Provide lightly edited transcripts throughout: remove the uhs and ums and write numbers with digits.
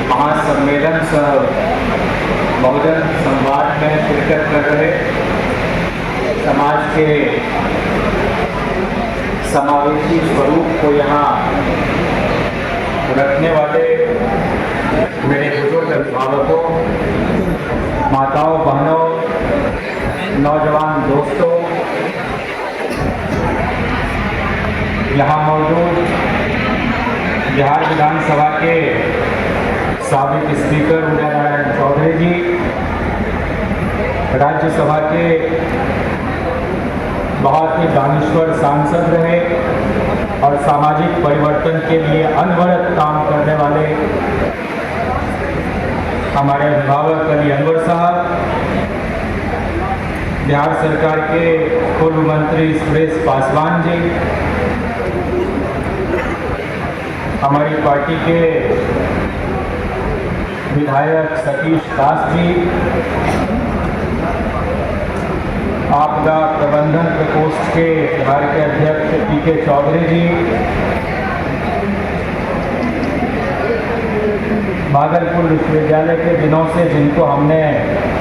महासम्मेलन सह बहुजन संवाद में शिरकत कर रहे समाज के समावेशी स्वरूप को यहाँ रखने वाले मेरे बुजुर्ग अभिभावकों, माताओं, बहनों, नौजवान दोस्तों, यहाँ मौजूद बिहार विधानसभा के साबिक स्पीकर उदय नारायण चौधरी जी, राज्यसभा के बहुत ही दानिश्वर सांसद रहे और सामाजिक परिवर्तन के लिए अनवरत काम करने वाले हमारे अभिभावक अली अनवर साहब, बिहार सरकार के पूर्व मंत्री सुरेश पासवान जी, हमारी पार्टी के विधायक सतीश दास जी, आपदा प्रबंधन प्रकोष्ठ के बिहार के अध्यक्ष पीके चौधरी जी, भागलपुर विश्वविद्यालय के दिनों से जिनको हमने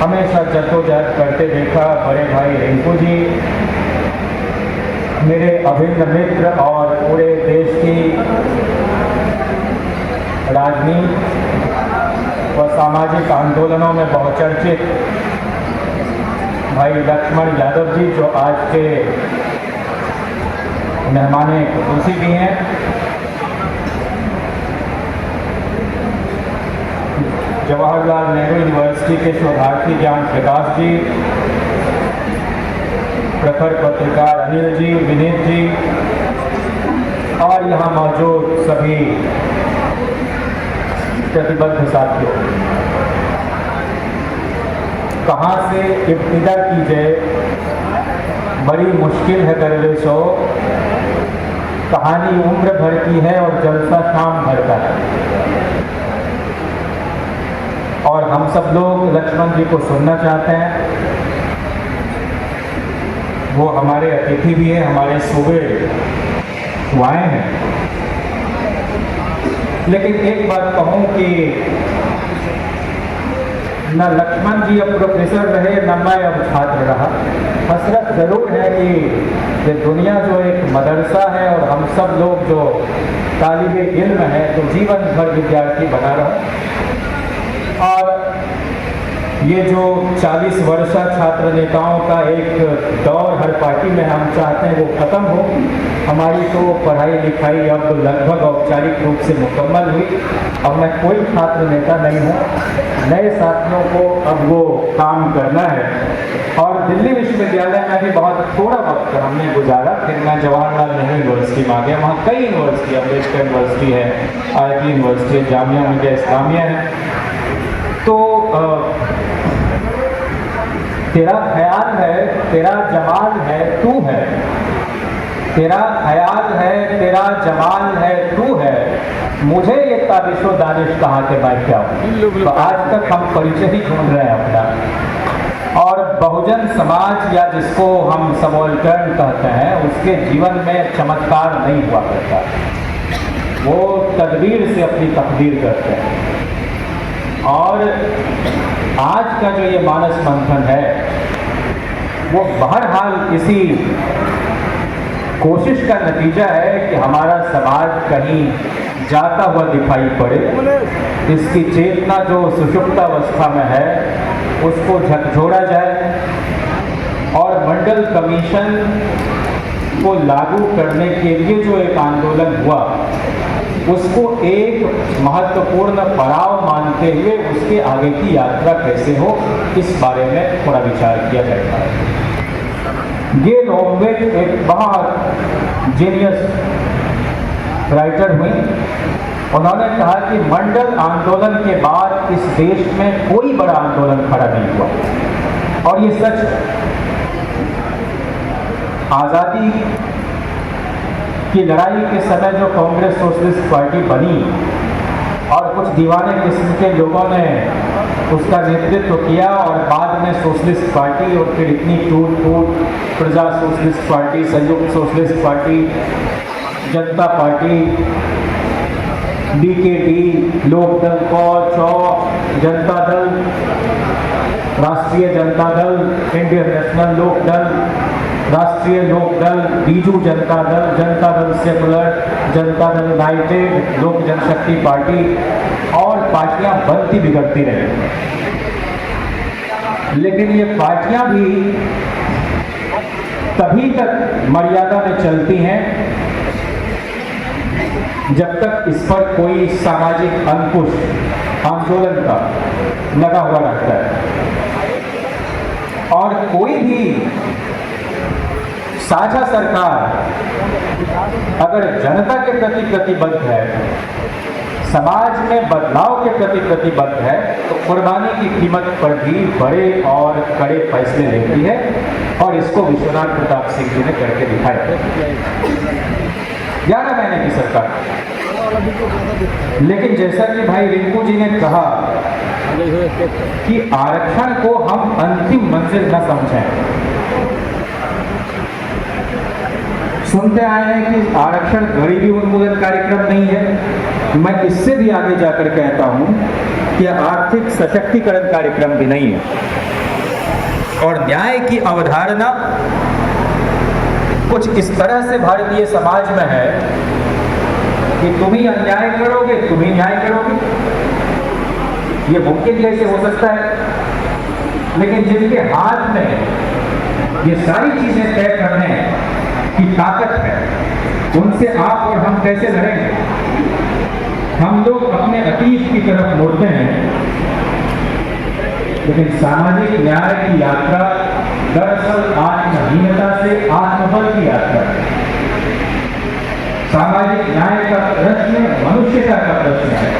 हमेशा जद्दोजहद करते देखा, बड़े भाई रिंकू जी, मेरे अभिन्न मित्र और पूरे देश की राजनीति व सामाजिक आंदोलनों में बहुचर्चित भाई लक्ष्मण यादव जी, जो आज के मेहमाने खुशी भी हैं, जवाहरलाल नेहरू यूनिवर्सिटी के शोधार्थी ज्ञान प्रकाश जी, प्रखर पत्रकार अनिल जी, विनीत जी और यहाँ मौजूद सभी प्रतिबद्ध साथियों, कहाँ से इब्तिदा की जाए, बड़ी मुश्किल है दरवेशो, कहानी उम्र भर की है और जलसा शाम भर का है। और हम सब लोग लक्ष्मण जी को सुनना चाहते हैं। वो हमारे अतिथि भी हैं, हमारे सूबे आए हैं। लेकिन एक बात कहूं कि न लक्ष्मण जी अब प्रोफेसर रहे, न मैं अब छात्र रहा। हसरत जरूर है कि ये दुनिया जो एक मदरसा है और हम सब लोग जो तालिबे इल्म है, तो जीवन भर विद्यार्थी बना रहा। और ये जो 40 वर्षा छात्र नेताओं का एक दौर हर पार्टी में हम चाहते हैं वो खत्म हो। हमारी तो पढ़ाई लिखाई अब लगभग औपचारिक रूप से मुकम्मल हुई। अब मैं कोई छात्र नेता नहीं हूँ। नए साथियों को अब वो काम करना है। और दिल्ली विश्वविद्यालय में भी बहुत थोड़ा वक्त हमने गुजारा, फिर मैं जवाहरलाल नेहरू यूनिवर्सिटी में आ गया। वहाँ कई यूनिवर्सिटी, अम्बेडकर यूनिवर्सिटी है, IIT यूनिवर्सिटी है, जामिया मिलिया इस्लामिया है। तो तेरा ख्याल है, तेरा जमाल है, तू है। तेरा ख्याल है, तेरा जमाल है, तू है। मुझे ये ताबिशो दानिश कहाँ के मैं क्या हूँ। तो आज तक हम परिचय ही ढूंढ रहे हैं अपना। और बहुजन समाज या जिसको हम सबॉल्टर्न कहते हैं, उसके जीवन में चमत्कार नहीं हुआ करता। वो तदबीर से अपनी तकदीर करते हैं। और आज का जो ये मानस मंथन है, वो बहरहाल इसी कोशिश का नतीजा है कि हमारा समाज कहीं जाता हुआ दिखाई पड़े। इसकी चेतना जो सुषुप्तावस्था में है, उसको झकझोरा जाए और मंडल कमीशन को लागू करने के लिए जो एक आंदोलन हुआ, उसको एक महत्वपूर्ण पड़ाव मानते हुए उसके आगे की यात्रा कैसे हो, इस बारे में थोड़ा विचार किया जाता है। ये लोग एक बहुत जीनियस राइटर हुई। उन्होंने कहा कि मंडल आंदोलन के बाद इस देश में कोई बड़ा आंदोलन खड़ा नहीं हुआ। और ये सच है। आज़ादी की लड़ाई के समय जो कांग्रेस सोशलिस्ट पार्टी बनी और कुछ दीवाने किस्म के लोगों ने उसका नेतृत्व किया और बाद में सोशलिस्ट पार्टी और फिर इतनी टूट फूट, प्रजा सोशलिस्ट पार्टी, संयुक्त सोशलिस्ट पार्टी, जनता पार्टी, डीकेडी, लोकदल, कौच, जनता दल, राष्ट्रीय जनता दल, इंडियन नेशनल लोक दल, राष्ट्रीय लोक दल, बीजू जनता दल सेकुलर, जनता दल यूनाइटेड, लोक जनशक्ति पार्टी, और पार्टियां बनती बिगड़ती रही। लेकिन ये पार्टियां भी तभी तक मर्यादा में चलती हैं जब तक इस पर कोई सामाजिक अंकुश आंदोलन का लगा हुआ रहता है। और कोई भी साझा सरकार अगर जनता के प्रति प्रतिबद्ध है, समाज में बदलाव के प्रति प्रतिबद्ध है, तो कुर्बानी की कीमत पर भी बड़े और कड़े फैसले लेती है, और इसको विश्वनाथ प्रताप सिंह जी ने करके दिखाया। 11 महीने की सरकार। लेकिन जैसा कि भाई रिंकू जी ने कहा कि आरक्षण को हम अंतिम मंजिल न समझें। सुनते आए हैं कि आरक्षण गरीबी उन्मूलन कार्यक्रम नहीं है। मैं इससे भी आगे जाकर कहता हूं कि आर्थिक सशक्तिकरण कार्यक्रम भी नहीं है। और न्याय की अवधारणा कुछ इस तरह से भारतीय समाज में है कि तुम ही अन्याय करोगे, तुम ही न्याय करोगे। ये मुमकिन कैसे हो सकता है? लेकिन जिनके हाथ में ये सारी चीजें तय करने की ताकत है, उनसे आप और हम कैसे लड़ेंगे? हम लोग अपने अतीत की तरफ मुड़ते हैं, लेकिन सामाजिक न्याय की यात्रा दरअसल आत्महीनता से आत्मबल की यात्रा है। सामाजिक न्याय का प्रश्न मनुष्यता का प्रश्न है,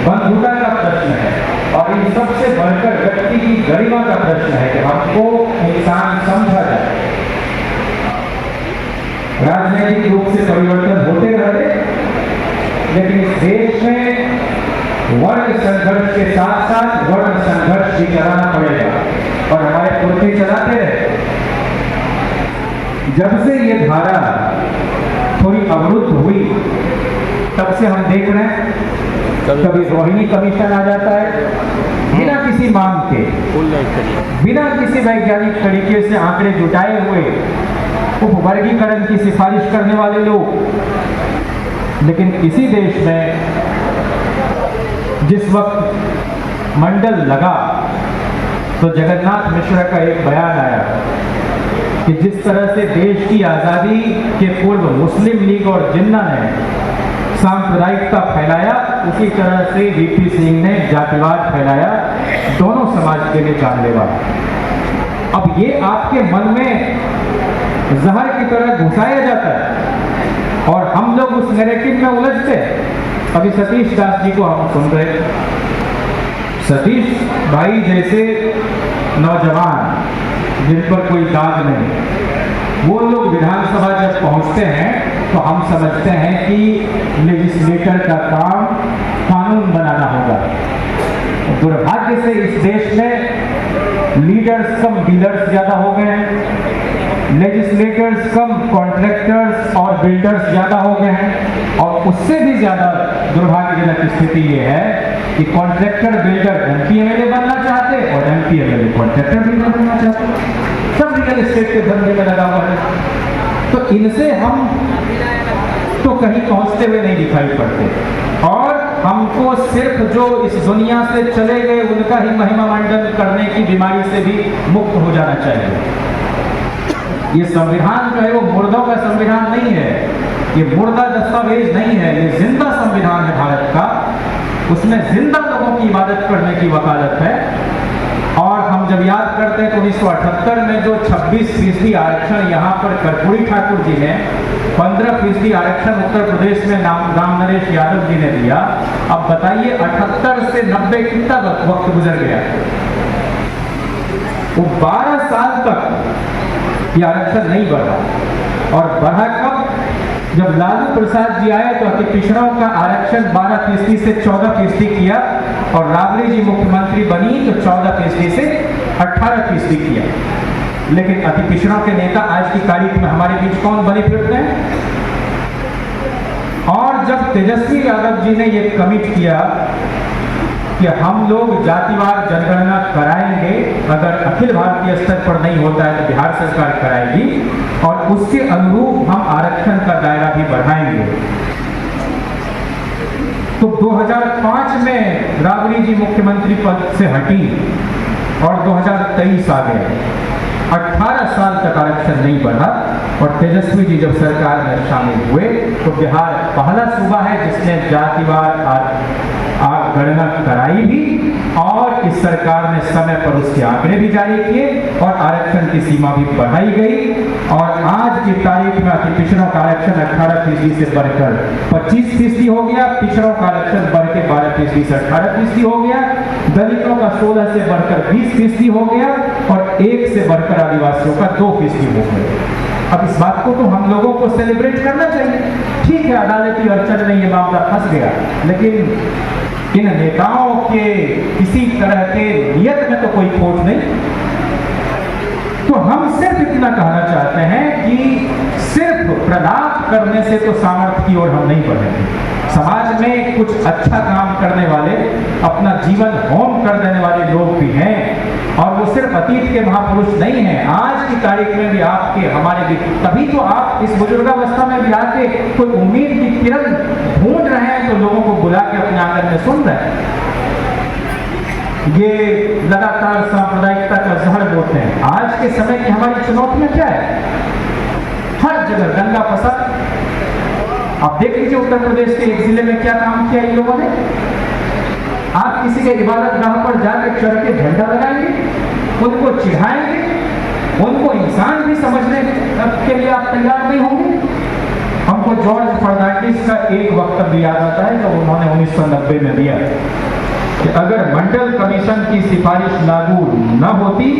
बंधुता का प्रश्न है, और इन सबसे बढ़कर व्यक्ति की गरिमा का प्रश्न है कि हमको इंसान समझा जाए। राजनीतिक रूप से परिवर्तन होते रहे, लेकिन इस देश में वर्ग संघर्ष के साथ साथ वर्ण संघर्ष भी चलाना पड़ेगा, और हमारे पुरखे चलाते रहे। जब से ये धारा थोड़ी अवरुद्ध हुई, तब से हम देख रहे हैं कभी रोहिणी कमीशन आ जाता है बिना किसी मांग के, बिना किसी वैज्ञानिक तरीके से आंकड़े जुटाए हुए उपवर्गीकरण की सिफारिश करने वाले लोग। लेकिन इसी देश में जिस वक्त मंडल लगा, तो जगन्नाथ मिश्र का एक बयान आया कि जिस तरह से देश की आज़ादी के पूर्व मुस्लिम लीग और जिन्ना ने सांप्रदायिकता फैलाया, उसी तरह से वीपी सिंह ने जातिवाद फैलाया, दोनों समाज के लिए जानलेवा। अब ये आपके मन में जहर की तरह घुसाया जाता है और हम लोग उस नैरेटिव में उलझते हैं। अभी सतीश दास जी को हम सुन रहे, सतीश भाई जैसे नौजवान जिन पर कोई दाग नहीं, वो लोग विधानसभा जब पहुंचते हैं तो हम समझते हैं कि लेजिस्लेटर का काम कानून बनाना होगा। दुर्भाग्य से इस देश में लीडर्स कम डीलर्स ज्यादा हो गए हैं, लेजिस्लेटर्स कम कॉन्ट्रैक्टर्स और बिल्डर्स ज्यादा हो गए हैं, और उससे भी ज्यादा दुर्भाग्यजनक स्थिति ये है कि कॉन्ट्रैक्टर बिल्डर एमपी एमएलए बनना चाहते और एमपी एमएलए कॉन्ट्रैक्टर बिल्डर बनना चाहते। सब रियल एस्टेट के धंधे में लगा हुआ है। तो इनसे हम तो कहीं पहुंचते हुए नहीं दिखाई पड़ते, और हमको सिर्फ जो इस दुनिया से चले गए उनका ही महिमा मंडन करने की बीमारी से भी मुक्त हो जाना चाहिए। ये संविधान जो है वो मुर्दों का संविधान नहीं है, ये मुर्दा दस्तावेज नहीं है, ये जिंदा संविधान है भारत का। उसमें जिंदा लोगों की इबादत करने की वकालत है। और हम जब याद करते हैं तो 1978 में जो 26% आरक्षण यहाँ पर कर्पूरी ठाकुर जी ने, 15% आरक्षण उत्तर प्रदेश में राम नरेश यादव जी ने दिया। अब बताइए 78 से 90 कितना वक्त गुजर गया? वो 12 साल तक ये आरक्षण नहीं बढ़ा, और बढ़ा कब? जब लालू प्रसाद जी आए तो अति पिछड़ों का आरक्षण 12% से 14% किया, और राबड़ी जी मुख्यमंत्री बनी तो 14% से 18% किया। लेकिन अति पिछड़ों के नेता आज की तारीख में हमारे बीच कौन बने फिरते हैं? और और जब तेजस्वी यादव जी ने ये कमिट किया कि हम लोग जातिवार जनगणना कराएंगे, अगर अखिल भारतीय स्तर पर नहीं होता है तो बिहार सरकार कराएगी, और उसके अनुरूप हम आरक्षण का दायरा भी बढ़ाएंगे। तो 2005 में राबड़ी जी मुख्यमंत्री पद से हटी और 2023 आ गए, 18 साल तक आरक्षण नहीं बढ़ा। और तेजस्वी जी जब सरकार में शामिल हुए तो बिहार पहला सूबा है जिसने जातिवार गणना कराई भी, और इस सरकार ने समय पर उसके आंकड़े भी जारी किए और आरक्षण की सीमा भी बढ़ाई गई। और आज की तारीख में अति पिछड़ों का आरक्षण 18% से बढ़कर 25% हो गया, पिछड़ों का आरक्षण बढ़ के 12% से 18% हो गया, दलितों का 16 से बढ़कर 20% हो गया, और 1 से बढ़कर आदिवासियों का 2% हो गया। अब इस बात को तो हम लोगों को सेलिब्रेट करना चाहिए। ठीक है, अदालती अड़चन में ये मामला फंस गया, लेकिन इन नेताओं के किसी तरह के नियत में तो कोई खोट नहीं। तो हम सिर्फ इतना कहना चाहते हैं कि सिर्फ प्रलाप करने से तो सामर्थ्य की ओर हम नहीं बढ़ेंगे। समाज में कुछ अच्छा काम करने वाले, अपना जीवन होम कर देने वाले लोग भी हैं, और वो सिर्फ अतीत के महापुरुष नहीं हैं, आज की तारीख में भी आपके हमारे भी। तभी तो आप इस बुजुर्गावस्था में भी आके कोई उम्मीद की किरण ढूंढ रहे हैं, तो लोगों को बुला के अपने आंगन में सुन रहे हैं। ये लगातार सांप्रदायिकता का जहर बोलते हैं। आज के समय की हमारी चुनौतियां क्या है? हर जगह दंगा फसाद। आप देख लीजिए उत्तर प्रदेश के एक जिले में क्या काम किया इन लोगों ने। आप किसी के इबादत गाह पर जाकर चढ़ के झंडा लगाएंगे, उनको चिढ़ाएंगे, उनको इंसान भी समझने के लिए आप तैयार नहीं होंगे। हमको जॉर्ज फर्नांडिस का एक वक्तव्य याद आता है जो उन्होंने 1990 में दिया कि अगर मंडल कमीशन की सिफारिश लागू न होती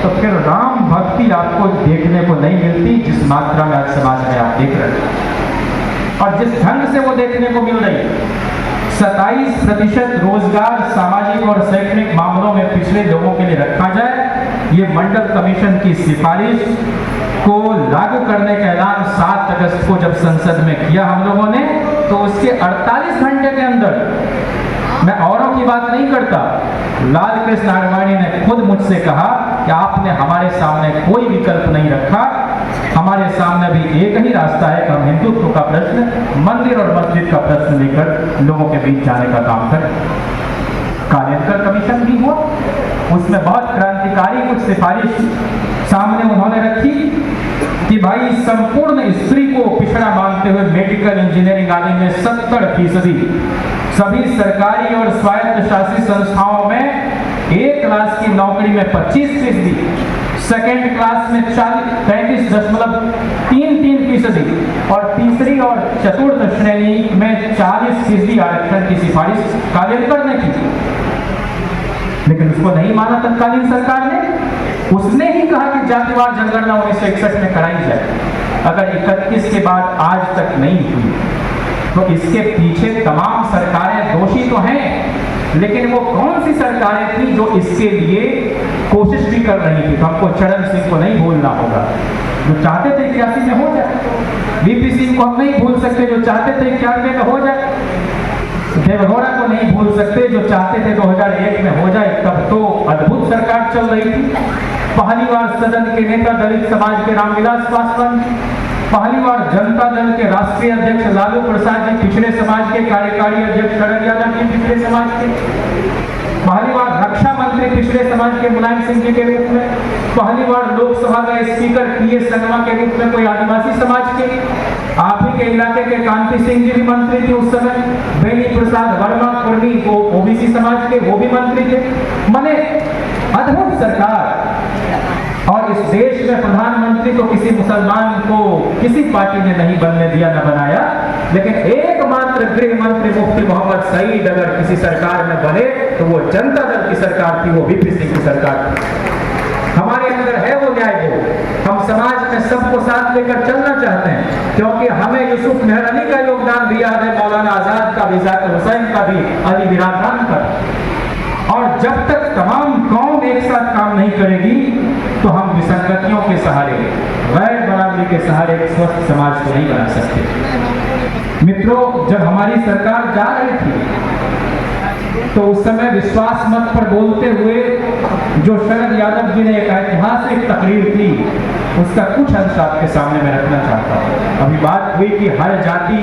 तो फिर राम भक्ति आपको देखने को नहीं मिलती जिस मात्रा में आज समाज में आप देख रहे हैं, और जिस ढंग से वो देखने को मिल रही है। 27% रोजगार सामाजिक और शैक्षणिक मामलों में पिछड़े लोगों के लिए रखा जाए, ये मंडल कमीशन की सिफारिश को लागू करने का ऐलान 7 अगस्त को जब संसद में किया हम लोगों ने, तो उसके 48 घंटे के अंदर, मैं औरों की बात नहीं करता, लाल कृष्ण आडवाणी ने खुद मुझसे कहा कि आपने हमारे सामने कोई विकल्प नहीं रखा, हमारे सामने भी एक ही रास्ता है कि हम हिंदुत्व का प्रश्न, मंदिर और मस्जिद का प्रश्न लेकर लोगों के बीच जाने का काम करें। कालेकर कमीशन भी हुआ, उसमें बहुत क्रांतिकारी कुछ सिफारिश सामने उन्होंने रखी कि भाई संपूर्ण स्त्री को पिछड़ा मानते हुए मेडिकल इंजीनियरिंग आदि में 70%, सभी सरकारी और स्वायत्त शासित संस्थाओं में 1 क्लास की नौकरी में 25%, सेकेंड क्लास में 35.33%, और तीसरी और चतुर्थ श्रेणी में 40% आरक्षण की सिफारिश कालेकर ने की। लेकिन उसको नहीं माना तत्कालीन सरकार ने। उसने ही कहा कि जातिवार जनगणना 1961 में कराई जाए। अगर 31 के बाद आज तक नहीं हुई तो इसके पीछे तमाम सरकारें दोषी तो हैं, लेकिन वो कौन सी सरकारें थी जो इसके लिए कोशिश भी कर रही थी? तो हमको चरण सिंह को नहीं भूलना होगा जो चाहते थे 81 में हो जाए, वीपी सिंह को हम नहीं भूल सकते जो चाहते थे 91 में हो जाए, देवगौड़ा को नहीं भूल सकते जो चाहते थे 2001 में हो जाए। तब तो अद्भुत सरकार चल रही थी। पहली बार सदन के नेता दलित समाज के रामविलास पासवान, पहली बार जनता दल के राष्ट्रीय अध्यक्ष लालू प्रसाद जी पिछड़े समाज के, कार्यकारी अध्यक्ष शरद यादव जी पिछड़े समाज के, पहली बार रक्षा मंत्री पिछड़े समाज के मुलायम सिंह जी के रूप में, पहली बार लोकसभा का स्पीकर पीए संगमा के रूप में कोई आदिवासी समाज के, आप ही के इलाके के कांति सिंह जी भी मंत्री थे उस समय, बेनी प्रसाद वर्मा कुर्मी वो ओबीसी समाज के, वो भी मंत्री थे। माने अद्भुत सरकार। और इस देश में प्रधानमंत्री तो किसी मुसलमान को किसी पार्टी ने नहीं बनने दिया, न बनाया, लेकिन एकमात्र गृह मंत्री मुफ्ती मोहम्मद सईद अगर किसी सरकार में बने तो वो जनता दल की सरकार थी, वो वीपी सिंह की सरकार थी। हमारे अंदर है वो न्यायबोध। हम समाज में सबको साथ लेकर चलना चाहते हैं, क्योंकि हमें यूसुफ मेहर अली का योगदान भी याद है, मौलाना आजाद का भी, जाकिर हुसैन का भी, अली बिरादान का। और जब तक तमाम कौम एक साथ काम नहीं करेगी तो हम विसंगतियों के सहारे, गैर बराबरी के सहारे एक स्वस्थ समाज को नहीं बना सकते। मित्रों, जब हमारी सरकार जा रही थी तो उस समय विश्वास मत पर बोलते हुए जो शरद यादव जी ने एक ऐतिहासिक तकरीर की, उसका कुछ अंश आपके सामने मैं रखना चाहता हूँ। अभी बात हुई कि हर जाति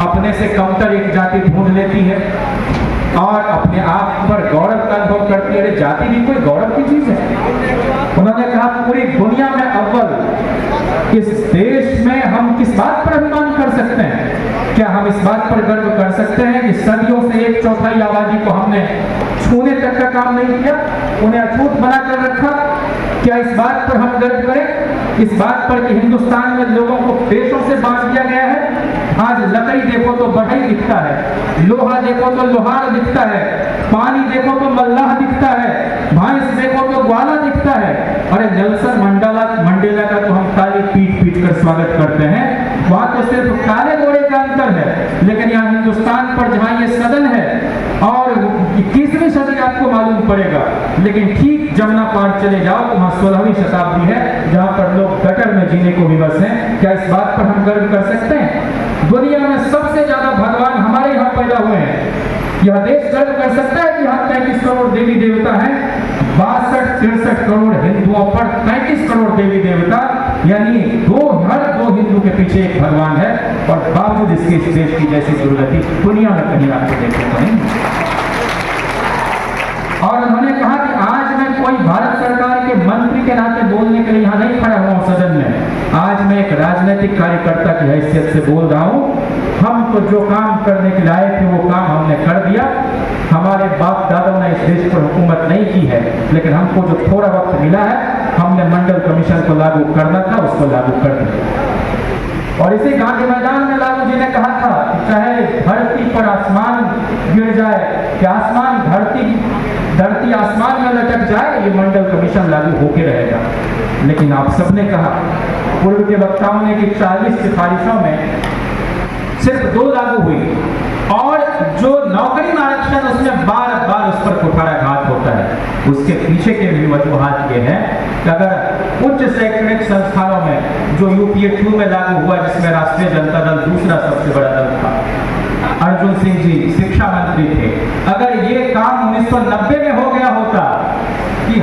अपने से कमतर एक जाति ढूंढ लेती है और अपने आप पर गौरव का अनुभव करती है। जाति भी कोई गौरव की चीज है। उन्होंने कहा पूरी दुनिया में अव्वल इस देश में हम किस बात पर अभिमान कर सकते हैं? क्या हम इस बात पर गर्व कर सकते हैं कि सदियों से 1/4 आबादी को हमने छूने तक का काम नहीं किया, उन्हें अछूत बनाकर रखा? क्या इस बात पर हम गर्व करें? इस बात पर कि हिंदुस्तान में लोगों को देशों से बांट दिया गया है। आज लकड़ी देखो तो बढ़ई दिखता है, लोहा देखो तो लोहार दिखता है, पानी देखो तो मल्लाह दिखता है, भैंस देखो तो ग्वाला दिखता है। अरे नेल्सन मंडेला का तो हम ताली पीट पीट कर स्वागत करते हैं। वहां तो सिर्फ काले गोरे का अंतर है, लेकिन यहाँ हिंदुस्तान पर जहाँ ये सदन है और 21वीं सदी आपको मालूम पड़ेगा, लेकिन ठीक जमुना पार चले जाओ तो वहाँ 16वीं शताब्दी है, जहाँ पर लोग गटर में जीने को विवश हैं। क्या इस बात पर हम गर्व कर सकते हैं? दुनिया में सबसे ज्यादा भगवान हमारे यहाँ पैदा हुए हैं। यह देश गर्व कर सकता है कि यहाँ 33 करोड़ देवी देवता हैं। 62-63 करोड़ हिंदुओं पर 33 करोड़ देवी देवता, यानी हर दो हिंदू के पीछे एक भगवान है। और बावजूद इसके इस देश की जैसी दुर्गति दुनिया में कहीं आपको देखने को नहीं। और उन्होंने कहा कि आज मैं कोई भारत सरकार के मंत्री के नाते बोलने के लिए यहाँ नहीं खड़ा हुआ सदन में। आज मैं एक राजनीतिक कार्यकर्ता की हैसियत से बोल रहा हूँ। हम तो जो काम करने के लायक थे वो काम हमने कर दिया। हमारे बाप दादाओं ने इस देश पर हुकूमत नहीं की है, लेकिन हमको जो थोड़ा वक्त मिला है, हमने मंडल कमीशन को लागू करना था, उसको लागू कर दिया। और इसी गांधी मैदान में लागू जी ने कहा था कि चाहे धरती पर आसमान गिर जाए, कि आसमान धरती आसमान में लटक जाए, ये मंडल कमीशन लागू होके रहेगा। लेकिन आप सबने कहा, पूर्व के वक्ताओं ने कि 40 सिफारिशों में सिर्फ 2 लागू हुई, और जो नौकरी में आरक्षण उसमें बार बार उस पर कुठाराघात होता है। उसके पीछे के भी वजूहात ये हैं कि अगर उच्च शैक्षणिक संस्थानों में जो यूपीए 2 में लागू हुआ, जिसमें राष्ट्रीय जनता दल दूसरा सबसे बड़ा दल था, अर्जुन सिंह जी शिक्षा मंत्री थे, अगर ये काम 1990 में हो गया होता कि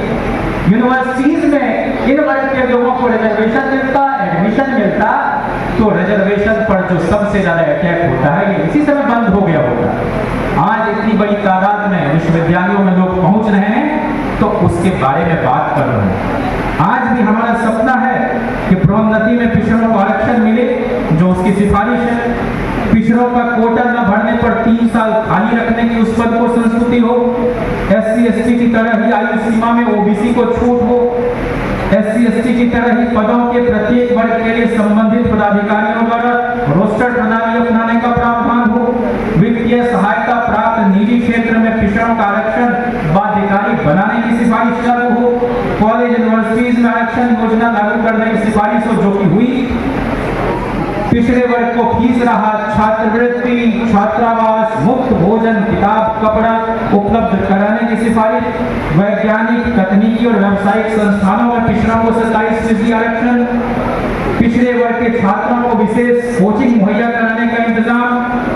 यूनिवर्सिटीज में इन वर्ग के लोगों को रिजर्वेशन मिलता, एडमिशन मिलता, तो रिजर्वेशन पर जो सबसे ज्यादा अटैक होता है ये इसी समय बंद हो गया होता। आज इतनी बड़ी तादाद में विश्वविद्यालयों में लोग पहुंच रहे हैं तो उसके बारे में बात कर रहे हैं। आज भी हमारा सपना है कि प्रोन्नति में पिछड़ों को आरक्षण मिले, जो उसकी सिफारिश है। पिछड़ों का कोटा न भरने पर 3 साल खाली रखने की उस पद को संस्कृति हो। SC/ST की तरह ही आयु सीमा में OBC को छूट हो। SC/ST की तरह ही पदों के प्रत्येक वर्ग के लिए संबंधित पदाधिकारियों द्वारा रोस्टर प्रणाली अपनाने का प्रावधान हो। वित्तीय सहायता प्राप्त निजी क्षेत्र में पिछड़ों का आरक्षण बाध्यकारी बनाने की सिफारिश लागू हो। कॉलेज यूनिवर्सिटीज में आरक्षण योजना लागू करने की सिफारिश हो, जो कि हुई। पिछड़े वर्ग को फीस राहत, छात्रवृत्ति, छात्रावास, मुफ्त भोजन, किताब, कपड़ा उपलब्ध कराने की सिफारिश। वैज्ञानिक, तकनीकी और व्यावसायिक संस्थानों में पिछड़ों को 27% आरक्षण। पिछड़े वर्ग के छात्रों को विशेष कोचिंग मुहैया कराने का इंतजाम।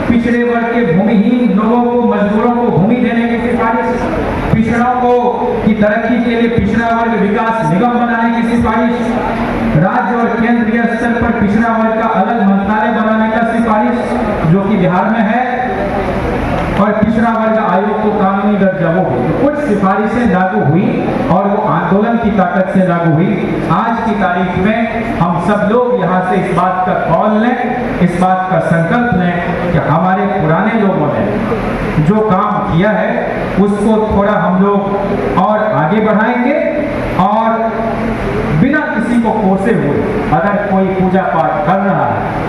पिछड़े वर्ग के भूमिहीन लोगों को, मजदूरों को भूमि देने की सिफारिश। पिछड़ों को की तरक्की के लिए पिछड़ा वर्ग विकास निगम बनाने की सिफारिश। राज्य और केंद्रीय स्तर पर पिछड़ा वर्ग का अलग मंत्रालय बनाने का सिफारिश, जो कि बिहार में है। और पिछड़ा वर्ग आयोग को कानूनी दर्जा हो गई। तो कुछ सिफारिशें लागू हुई और वो आंदोलन की ताकत से लागू हुई। आज की तारीख में हम सब लोग यहाँ से इस बात का कौल लें, इस बात का संकल्प लें कि हमारे पुराने लोगों ने जो काम किया है उसको थोड़ा हम लोग और आगे बढ़ाएंगे, और बिना किसी को कोसे हुए अगर कोई पूजा पाठ कर रहा है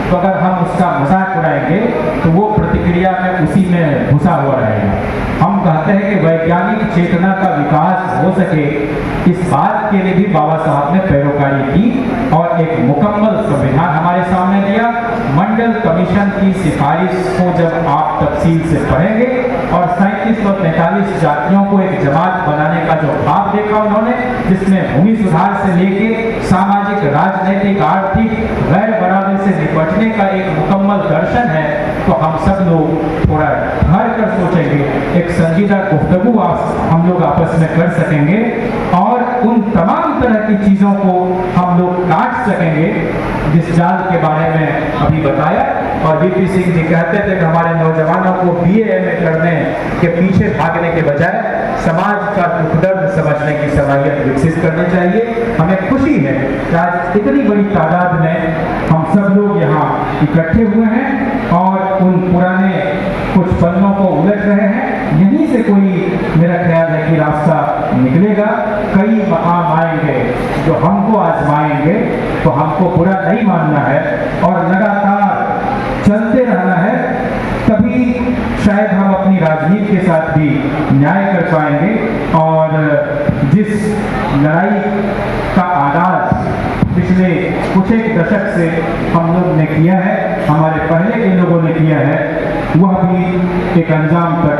तो अगर हम उसका मजाक उड़ाएंगे तो वो प्रतिक्रिया में उसी में घुसा हुआ रहेगा। हम कहते हैं कि वैज्ञानिक चेतना का विकास हो सके, इस बात के लिए भी बाबा साहब ने पैरोकारी की और एक मुकम्मल संविधान हमारे सामने दिया। मंडल कमीशन की सिफारिश को जब आप तफसील से पढ़ेंगे और 37 143 जातियों को एक जमात बनाने का जो भाव देखा उन्होंने, जिसमें भूमि सुधार से लेके सामाजिक, राजनीतिक, आर्थिक गैर बराबरी से निपटने का एक मुकम्मल दर्शन है, तो हम सब लोग थोड़ा ठहर कर सोचेंगे, एक संजीदा गुफ्तगू हम लोग आपस में कर सकेंगे और उन तमाम तरह की चीज़ों को हम लोग काट सकेंगे जिस जाल के बारे में अभी बताया। और वीपी सिंह जी कहते थे कि हमारे नौजवानों को BA में करने के पीछे भागने के बजाय समाज का दुख दर्द समझने की सलाहियत विकसित करनी चाहिए। हमें खुशी है कि आज इतनी बड़ी तादाद में हम सब लोग यहाँ इकट्ठे हुए हैं और उन पुराने कुछ पन्नों को उलट रहे हैं। यहीं से कोई मेरा ख्याल है कि रास्ता निकलेगा। कई मकाम आएंगे जो हमको आजमाएंगे, तो हमको बुरा नहीं मानना है और लगातार चलते रहना है, तभी शायद हम अपनी राजनीति के साथ भी न्याय कर पाएंगे। और जिस लड़ाई का आगाज पिछले कुछ एक दशक से हम लोग ने किया है, हमारे पहले के लोगों ने किया है, वह भी एक अंजाम तक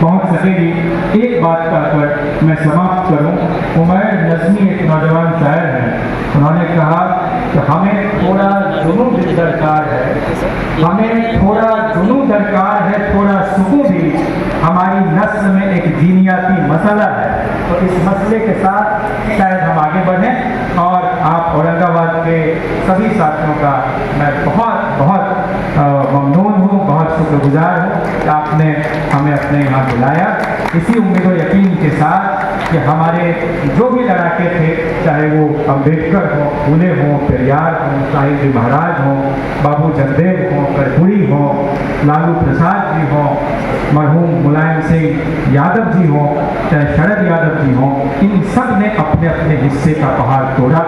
पहुंच सकेगी। एक बात कहकर मैं समाप्त करूं। उमैर नज़मी एक नौजवान शायर हैं, उन्होंने कहा कि हमें थोड़ा जुनून भी दरकार है, हमें थोड़ा जुनून दरकार है, थोड़ा सुकून भी हमारी नस्ल में एक जीनियाती मसला है। तो इस मसले के साथ शायद हम आगे बढ़ें और आप औरंगाबाद के सभी साथियों का मैं बहुत बहुत ममनून हूँ, बहुत शुक्रगुजार हूँ कि आपने हमें अपने यहाँ बुलाया। इसी उम्मीद और यकीन के साथ कि हमारे जो भी लड़ाके थे, चाहे वो अम्बेडकर हों, फूले हों, पेरियार हों, साहिब जी महाराज हों, बाबू जगदेव हों, कर्पूरी हों, लालू प्रसाद जी हों, मरहूम मुलायम सिंह यादव जी हों, चाहे शरद यादव जी हों, इन सब ने अपने अपने हिस्से का पहाड़ तोड़ा।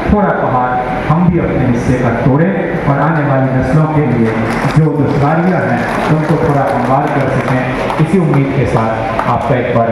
थोड़ा पहाड़ हम भी अपने हिस्से का तोड़े और आने वाली नस्लों के लिए जो दुश्वारियाँ हैं उनको थोड़ा हमवार कर सकें। इसी उम्मीद के साथ आपका एक बार